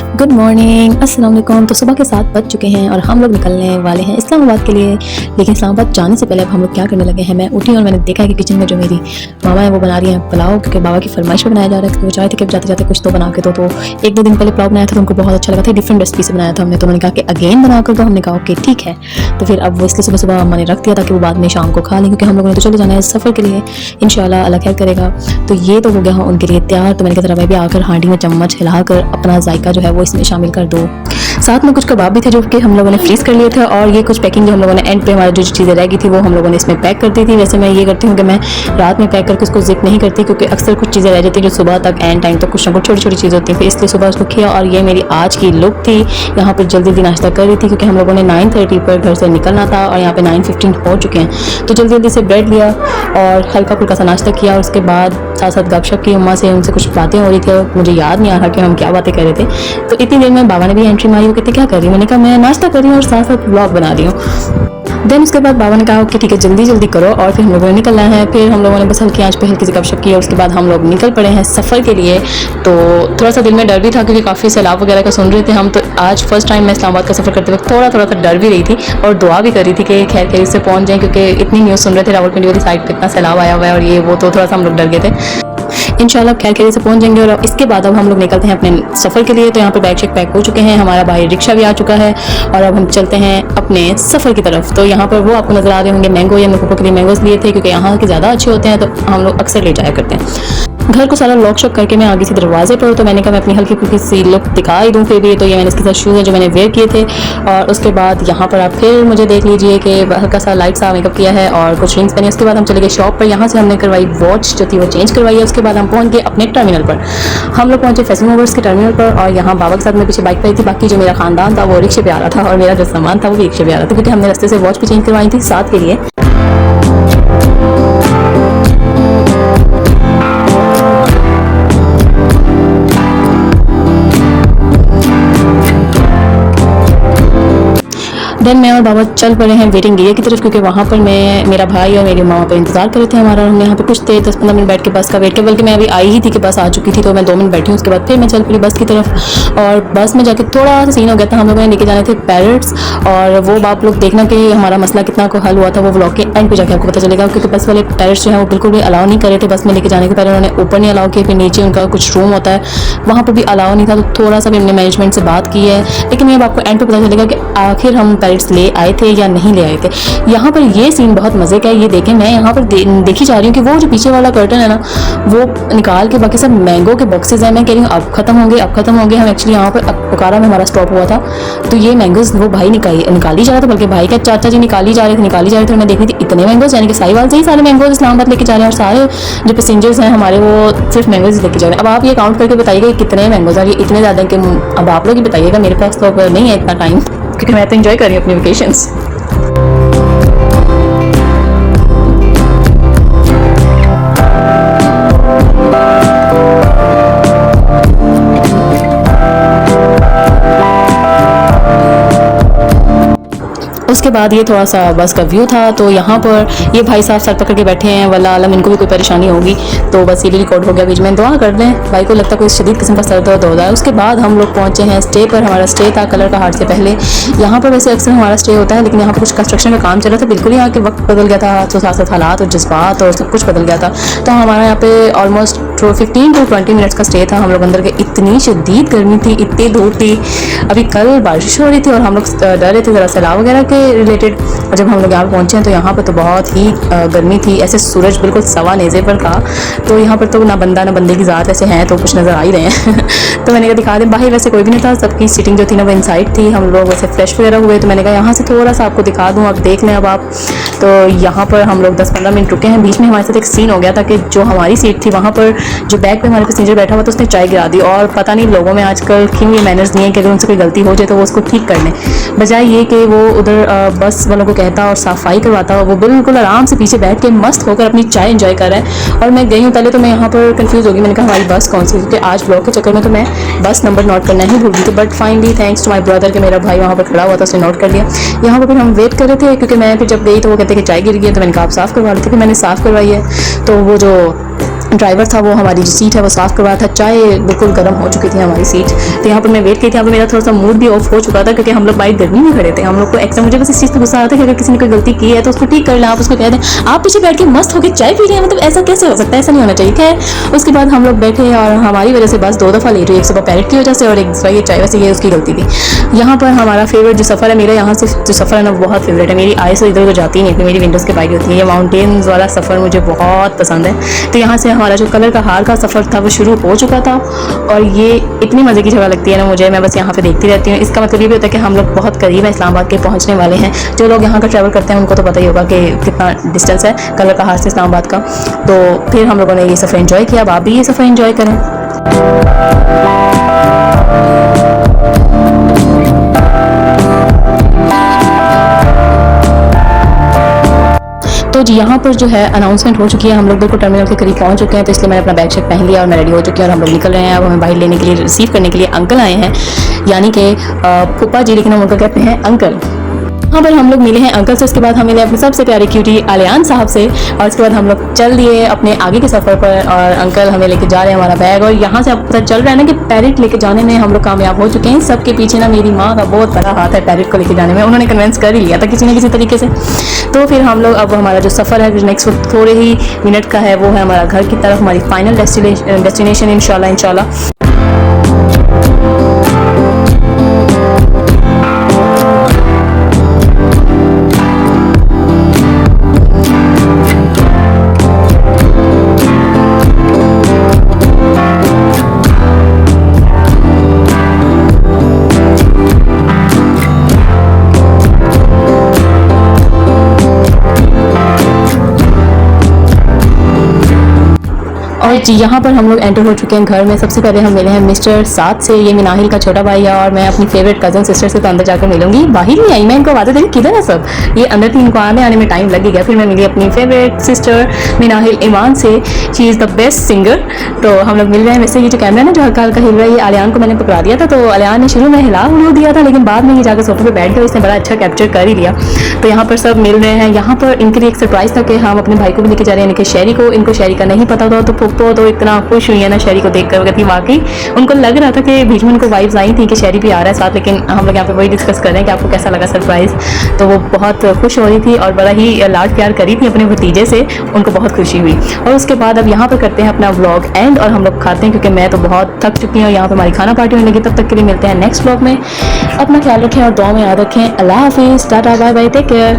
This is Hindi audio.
गुड मॉर्निंग, अस्सलाम वालेकुम। तो सुबह के 7 बज चुके हैं और हम लोग निकलने वाले हैं इस्लामाबाद के लिए। लेकिन इस्लामाबाद जाने से पहले अब हम लोग क्या करने लगे हैं, मैं उठी और मैंने देखा है कि किचन में जो मेरी मामा है वो बना रही हैं पुलाव, क्योंकि बाबा की फरमाइश पर बनाया जा रहा है। तो वो चाहे थे कि जाते जाते कुछ तो बना के दो। तो 1-2 दिन पहले पुलाव बनाया था तो उनको बहुत अच्छा लगा था, डिफरेंट रेसिपी से बनाया था हमने। तो उन्होंने कहा कि अगेन बना कर दो। हमने कहा ओके ठीक है। तो फिर अब वो इसलिए सुबह सुबह मैंने रख दिया ताकि वो बाद में शाम को खा लें, क्योंकि हम लोगों ने तो चले जाना है सफ़र के लिए, इंशाल्लाह अल्लाह खैर करेगा। तो ये तो हो गया उनके लिए तैयार। तो मैंने कहा जरा मैं भी आकर हांडी में चम्मच हिलाकर अपना जायका जो है वो इसमें शामिल कर दो। साथ में कुछ कबाब भी थे जो कि हम लोगों ने फ्रीज़ कर लिए थे, और ये कुछ पैकिंग जो हम लोगों ने एंड पे हमारी जो चीज़ें रह गई थी वो हम लोगों ने इसमें पैक कर दी थी। वैसे मैं ये करती हूँ कि मैं रात में पैक करके उसको जिप नहीं करती, क्योंकि अक्सर कुछ चीज़ें रह जाती हैं जो सुबह तक एंड टाइम तक कुछ ना कुछ छोटी छोटी चीज़ें होती हैं, फिर इसलिए सुबह उसको किया। और ये मेरी आज की लुक थी। यहाँ पर जल्दी जल्दी नाश्ता कर रही थी क्योंकि हम लोगों ने 9:30 पर घर से निकलना था और यहाँ पे 9:15 हो चुके हैं। तो जल्दी जल्दी से ब्रेड लिया और हल्का फुल्का सा नाश्ता किया, और उसके बाद साथ साथ गपशप की। अम्मा से उनसे कुछ बातें हो रही थी, मुझे याद नहीं आ रहा कि हम क्या बातें कर रहे थे। तो इतनी देर में बाबा ने भी एंट्री मारी। वो कहते क्या कर रही हूँ, मैंने कहा मैं नाश्ता कर रही हूँ और साथ साथ व्लॉग बना रही हूँ। देन उसके बाद बाबा ने कहा कि ठीक है जल्दी जल्दी करो, और फिर हम लोगों ने निकलना है। फिर हम लोगों ने बस हल्की आंच पे हल्की सी गपशप की और उसके बाद हम लोग निकल पड़े हैं सफ़र के लिए। तो थोड़ा सा दिल में डर भी था क्योंकि काफ़ी सैलाब वगैरह का सुन रहे थे हम। तो आज फर्स्ट टाइम मैं इस्लामाबाद का सफ़र करते वक्त थोड़ा थोड़ा सा डर भी रही थी और दुआ भी कर रही थी कि खैर खैर से पहुँच जाएँ, क्योंकि इतनी न्यूज़ सुन रहे थे रावलपिंडी वाली साइड पर इतना सैलाब आया हुआ है और ये वो, तो थोड़ा सा हम लोग डर गए थे। इंशाल्लाह खैर खैर से पहुंच जाएंगे। और इसके बाद अब हम लोग निकलते हैं अपने सफ़र के लिए। तो यहाँ पर बैग शेक पैक हो चुके हैं, हमारा भाई रिक्शा भी आ चुका है और अब हम चलते हैं अपने सफ़र की तरफ। तो यहाँ पर वो आपको नज़र आ रहे होंगे मैंगो, या मेरे के लिए मैंगोज लिए थे क्योंकि यहाँ के ज़्यादा अच्छे होते हैं, तो हम लोग अक्सर ले जाया करते हैं। घर को सारा लॉक शॉक करके मैं आ गई थी दरवाजे पर। तो मैंने कहा मैं अपनी हल्की फुल्की सी लुक दिखा ही दूँ फिर भी। तो ये मैंने इसके साथ शूज़ हैं जो मैंने वेयर किए थे, और उसके बाद यहाँ पर आप फिर मुझे देख लीजिए कि हल्का सा लाइट सा मेकअप किया है और कुछ रिंग्स पहनी। उसके बाद हम चले गए शॉप पर, यहाँ से हमने करवाई वॉच जो थी वो चेंज करवाई है। उसके बाद हम पहुँच गए अपने टर्मिनल पर। हम लोग पहुँचे फैशन मूवर्स के टर्मिनल पर, और यहाँ बाबा के साथ मैं पीछे बाइक पर आई थी। बाकी जो मेरा खानदान था वो रिक्शे पे आ रहा था और मेरा जो सामान था वो भी रिक्शे पे आ रहा था, क्योंकि हमने रास्ते से वॉच भी चेंज करवाई थी साथ के लिए। देन मैं और बाबा चल पड़े हैं वेटिंग एरिया की तरफ, क्योंकि वहाँ पर मैं, मेरा भाई और मेरी मामा पर इंतजार कर रहे थे हमारा। हम यहाँ पे कुछ थे 10-15 मिनट बैठ के बस का वेट किया, बल्कि मैं अभी आई ही थी कि बस आ चुकी थी। तो मैं 2 मिनट बैठी हूँ, उसके बाद फिर मैं चल पड़ी बस की तरफ। और बस में जाके थोड़ा सा सीन हो गया था, हम लोगों ने लेके जाने थे पैरट्स, और वो आप लोग देखना कि हमारा मसला कितना को हल हुआ था वो व्लॉग के एंड पे जाके आपको पता चलेगा। क्योंकि बस वाले पैरट्स जो है वो बिल्कुल भी अलाउ नहीं कर रहे थे बस में लेके जाने के। पहले उन्होंने ऊपर नहीं अलाउ किया, फिर नीचे उनका कुछ रूम होता है वहाँ पर भी अलाउ नहीं था। तो थोड़ा सा भी हमने मैनेजमेंट से बात की है, लेकिन ये आपको एंड पे पता चलेगा कि आखिर हम पैरट्स ले आए थे या नहीं ले आए थे। यहाँ पर ये सीन बहुत मजे का है, ये देखें। मैं यहाँ पर देखी जा रही हूँ कि वो जो पीछे वाला कर्टन है ना वो निकाल के बाकी सब मैंगो के बॉक्सेस हैं। मैं कह रही हूँ अब खत्म होंगे अब खत्म होंगे। हम एक्चुअली यहाँ पर पुकारा में हमारा स्टॉप हुआ था, तो ये मैंगोज वो भाई निकाली जा रहा था, बल्कि भाई के चाचा जी निकाली जा रहे थे। मैं देख रही थी इतने मैंगोज, यानी कि साहिवाल से ही सारे मैंगोज इस्लामाबाद लेके जा रहे हैं, और सारे जो पैसेंजर्स हैं हमारे वो सिर्फ मैंगोज लेके जा रहे हैं। अब आप ये काउंट करके बताइएगा कितने मैंगोज हैं। ये इतने ज़्यादा कि अब आप लोग ही बताइएगा, मेरे पास तो नहीं है इतना टाइम, क्योंकि मैं तो एंजॉय कर रही हूँ अपनी वेकेशंस। उसके बाद ये थोड़ा सा बस का व्यू था। तो यहाँ पर ये भाई साहब सर पकड़ के बैठे हैं, वल्लाह आलम इनको भी कोई परेशानी होगी। तो बस ये भी रिकॉर्ड हो गया बीच में, दुआ कर दें भाई को, लगता है कोई शदीद किस्म का सर दर्द हो रहा है। उसके बाद हम लोग पहुँचे हैं स्टे पर। हमारा स्टे था कलर का हाट से पहले। यहाँ पर वैसे अक्सर हमारा स्टे होता है, लेकिन यहाँ पर कुछ कंस्ट्रक्शन का काम चल रहा था, बिल्कुल यहाँ के वक्त बदल गया था, तो साथ साथ हालात और जज्बात और सब कुछ बदल गया था। तो हमारा यहाँ पे ऑलमोस्ट 15 to 20 मिनट्स का स्टे था। हम लोग अंदर के, इतनी शदीद गर्मी थी, इतनी धूप थी। अभी कल बारिश हो रही थी और हम लोग डर रहे थे ज़रा सैलाब वगैरह के रिलेटेड। और जब हम लोग यहाँ पहुँचे हैं तो यहाँ पर तो बहुत ही गर्मी थी, ऐसे सूरज बिल्कुल सवा नेज़े पर था। तो यहाँ पर तो ना बंदा ना बंदे की ज़ात ऐसे हैं, तो कुछ नज़र आ ही रहे हैं। तो मैंने कहा दिखा दें। बाहर वैसे कोई भी नहीं था, सबकी सीटिंग जो थी ना वो इनसाइड थी। हम लोग वैसे फ्रेश वगैरह हुए, तो मैंने कहा यहाँ से थोड़ा सा आपको दिखा दूँ, आप देख लें अब आप। तो यहाँ पर हम लोग 10-15 मिनट रुके हैं। बीच में हमारे साथ एक सीन हो गया था कि जो हमारी सीट थी वहाँ पर जो बैक पे हमारे पैसेंजर बैठा हुआ था उसने चाय गिरा दी। और पता नहीं लोगों में आजकल क्यों ये मैनर्स नहीं है कि अगर उनसे कोई गलती हो जाए तो वो उसको ठीक कर लें, बजाय ये कि वो उधर बस वालों को कहता और सफाई करवाता। वो बिल्कुल आराम से पीछे बैठ के मस्त होकर अपनी चाय एंजॉय कर रहा है। और मैं गई हूँ पहले तो मैं यहाँ पर कंफ्यूज हो गई, मैंने कहा हमारी बस कौन सी, क्योंकि आज ब्लॉग के चक्कर में तो मैं बस नंबर नोट करना ही भूल गई थी। But finally thanks to my brother कि मेरा भाई वहाँ पर खड़ा हुआ था, उसने नोट कर लिया। यहाँ पर फिर हम वेट कर रहे थे, क्योंकि मैं फिर जब गई तो वो कहते कि चाय गिर गई, तो मैंने कहा आप साफ़ करवा लेते, फिर मैंने साफ़ करवाई है। तो वो जो ड्राइवर था वो हमारी जो सीट है वो साफ़ करवा था। चाय बिल्कुल गर्म हो चुकी थी हमारी सीट। तो यहाँ पर मैं वेट की थी। यहाँ पर मेरा थोड़ा सा मूड भी ऑफ हो चुका था क्योंकि हम लोग बाइक गर्मी में खड़े थे। हम लोग को एक्स्ट्रा, मुझे बस इस चीज़ पर गुस्सा आता है कि अगर किसी ने कोई गलती की है तो उसको ठीक कर लें। आप उसको कह दें आप पीछे बैठ के मस्त होकर चाय पी रहे हैं, मतलब ऐसा कैसे हो सकता है, ऐसा नहीं होना चाहिए। खैर उसके बाद हम लोग बैठे और हमारी वजह से बस 2 दफ़ा लेट हुई, एक सुबह पैरेट की वजह से और एक दूसरा ये चाय वैसे ये उसकी गलती थी। यहाँ पर हमारा फेवरेट जो सफ़र है मेरा, यहाँ से जो सफ़र है ना बहुत फेवरेट है। मेरी आइज़ इधर उधर जाती नहीं थी, मेरी विंडोज़ के बाइक होती है। ये माउंटेन्स वाला सफ़र मुझे बहुत पसंद है। तो यहाँ से हमारा जो कलर का हार का सफ़र था वो शुरू हो चुका था और ये इतनी मज़े की जगह लगती है ना मुझे, मैं बस यहाँ पे देखती रहती हूँ। इसका मतलब ये भी होता है कि हम लोग बहुत करीब है इस्लामाबाद के पहुँचने वाले हैं। जो लोग यहाँ का ट्रैवल करते हैं उनको तो पता ही होगा कि कितना डिस्टेंस है कलर का हार से इस्लामाबाद का। तो फिर हम लोगों ने ये सफ़र एंजॉय किया। अब आप भी ये सफ़र एंजॉय करें। तो जी यहाँ पर जो है अनाउंसमेंट हो चुकी है, हम लोग बिल्कुल टर्मिनल के करीब पहुँच चुके हैं। तो इसलिए मैंने अपना बैग शैग पहन लिया और मैं रेडी हो चुकी हूँ और हम लोग निकल रहे हैं। अब हमें बाइक लेने के लिए, रिसीव करने के लिए अंकल आए हैं, यानी कि फूफा जी, लेकिन हम उनको कहते हैं अंकल। यहाँ पर हम लोग मिले हैं अंकल से। उसके बाद हम मिले अपने सबसे प्यारे क्यूटी आलियान साहब से और उसके बाद हम लोग चल दिए अपने आगे के सफ़र पर और अंकल हमें लेके जा रहे हैं हमारा बैग। और यहाँ से अब पता चल रहा है ना कि पैरेट लेके जाने में हम लोग कामयाब हो चुके हैं। सबके पीछे ना मेरी माँ का बहुत बड़ा हाथ है पैरेट को लेके जाने में, उन्होंने कन्विंस कर ही लिया था किसी न किसी तरीके से। तो फिर हम लोग, अब हमारा जो सफ़र है नेक्स्ट थोड़े ही मिनट का है, वो है हमारा घर की तरफ, हमारी फाइनल डेस्टिनेशन इंशाल्लाह। और जी यहाँ पर हम लोग एंटर हो चुके हैं घर में। सबसे पहले हम मिले हैं मिस्टर साथ से, ये मिनाहिल का छोटा भाई है और मैं अपनी फेवरेट कज़न सिस्टर से तो अंदर जाकर मिलूंगी। बाहर नहीं आई मैं, इनको आवाज़ देंगे किधर है सब, ये अंदर थी, इनको आने में टाइम लग गया। फिर मैं मिली अपनी फेवरेट सिस्टर मिनाहिल ईमान से, she is the best singer. तो हम लोग मिल रहे हैं। वैसे ये जो कैमरा है ना जो हल्का हल्का हिल रहा है, ये आलियान को मैंने पकड़ा दिया था, तो आलियान ने शुरू में हिला दिया था, लेकिन बाद में ये जाकर सोफे पर बैठ गया, इसने बड़ा अच्छा कैप्चर कर ही लिया। तो यहाँ पर सब मिल रहे हैं। यहाँ पर इनके लिए एक सरप्राइज़ था कि हम अपने भाई को भी लेके जा रहे हैं, इनके शहरी को। इनको शहरी का नहीं पता था, तो पुप्पो तो इतना खुश हुई है ना शहरी को देखकर, कहती वाकई उनको लग रहा था कि बीच में उनको वाइब्स आई थी कि शहरी भी आ रहा है साथ। लेकिन हम लोग यहाँ पे वही डिस्कस कर रहे हैं कि आपको कैसा लगा सरप्राइज़। तो वो बहुत खुश हो रही थी और बड़ा ही लाड प्यार करी थी अपने भतीजे से, उनको बहुत खुशी हुई। और उसके बाद अब यहाँ पर करते हैं अपना व्लॉग एंड और हम लोग खाते हैं क्योंकि मैं तो बहुत थक चुकी हूँ। यहाँ पर हमारी खाना पार्टी होने लगी। तब तक के लिए मिलते हैं नेक्स्ट व्लॉग में। अपना ख्याल रखें और दुआ में याद रखें। अल्लाह हाफिज़, tata bye bye, take care.